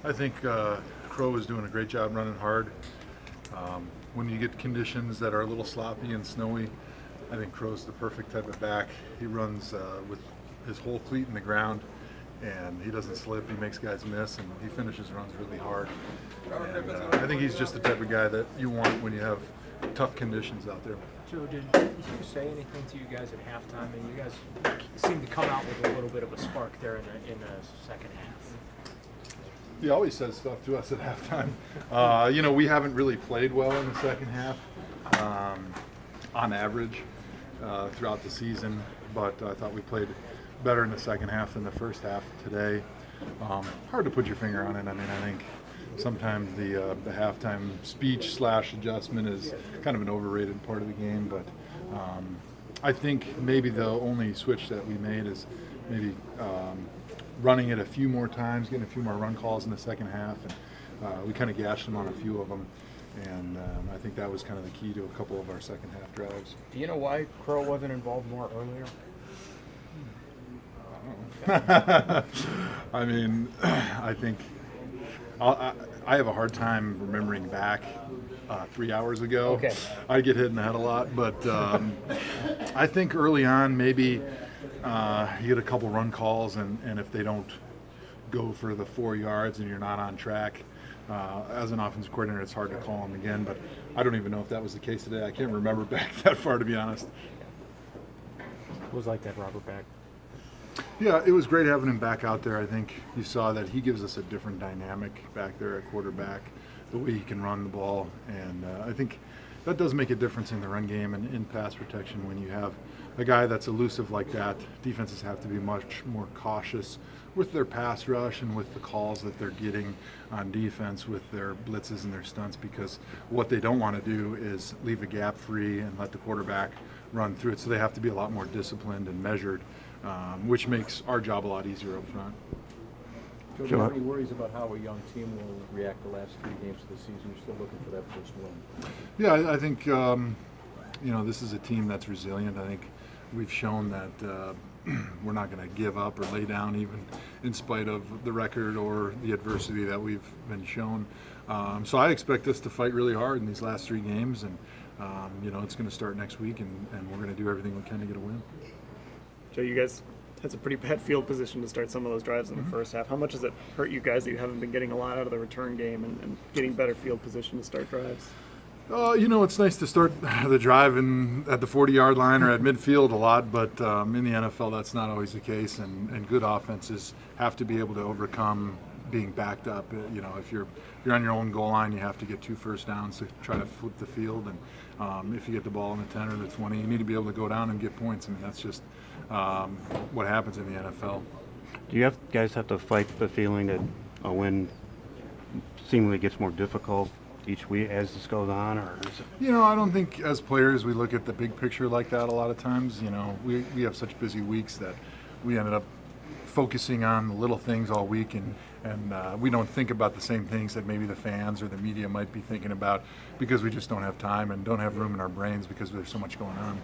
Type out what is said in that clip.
I think Crow is doing a great job running hard. When you get conditions that are a little sloppy and snowy, I think Crow's the perfect type of back. He runs with his whole cleat in the ground, and he doesn't slip. He makes guys miss, and he finishes runs really hard. And I think he's just the type of guy that you want when you have tough conditions out there. Joe, did you say anything to you guys at halftime? And you guys seemed to come out with a little bit of a spark there in the second half. He always says stuff to us at halftime. We haven't really played well in the second half, on average, throughout the season. But I thought we played better in the second half than the first half today. Hard to put your finger on it. I mean, I think sometimes the halftime speech / adjustment is kind of an overrated part of the game. But I think maybe the only switch that we made is maybe running it a few more times, getting a few more run calls in the second half, and we kind of gashed them on a few of them, and I think that was kind of the key to a couple of our second half drives. Do you know why Crow wasn't involved more earlier? I mean, I think I have a hard time remembering back 3 hours ago. Okay. I get hit in the head a lot, but I think early on maybe you get a couple run calls, and if they don't go for the 4 yards and you're not on track, as an offensive coordinator, it's hard to call them again. But I don't even know if that was the case today. I can't remember back that far, to be honest. It was like that, Robert back. Yeah, it was great having him back out there. I think you saw that he gives us a different dynamic back there at quarterback, the way he can run the ball. And I think that does make a difference in the run game and in pass protection when you have a guy that's elusive like that. Defenses have to be much more cautious with their pass rush and with the calls that they're getting on defense with their blitzes and their stunts, because what they don't want to do is leave a gap free and let the quarterback run through it. So they have to be a lot more disciplined and measured, which makes our job a lot easier up front. Joe, do you have any worries about how a young team will react the last 3 games of the season? You're still looking for that first win. Yeah, I think this is a team that's resilient. I think we've shown that we're not going to give up or lay down, even in spite of the record or the adversity that we've been shown. So I expect us to fight really hard in these last 3 games, and it's going to start next week, and we're going to do everything we can to get a win. Joe, you guys had a pretty bad field position to start some of those drives in the first half. How much does it hurt you guys that you haven't been getting a lot out of the return game and getting better field position to start drives? It's nice to start the drive at the 40-yard line or at midfield a lot, but in the NFL that's not always the case, and good offenses have to be able to overcome being backed up. If you're on your own goal line, you have to get 2 first downs to try to flip the field, and if you get the ball in the 10 or the 20, you need to be able to go down and get points. I mean, that's just what happens in the NFL. Do you guys have to fight the feeling that a win seemingly gets more difficult each week as this goes on, or is it... I don't think as players we look at the big picture like that a lot of times. We have such busy weeks that we ended up focusing on the little things all week, and we don't think about the same things that maybe the fans or the media might be thinking about, because we just don't have time and don't have room in our brains because there's so much going on.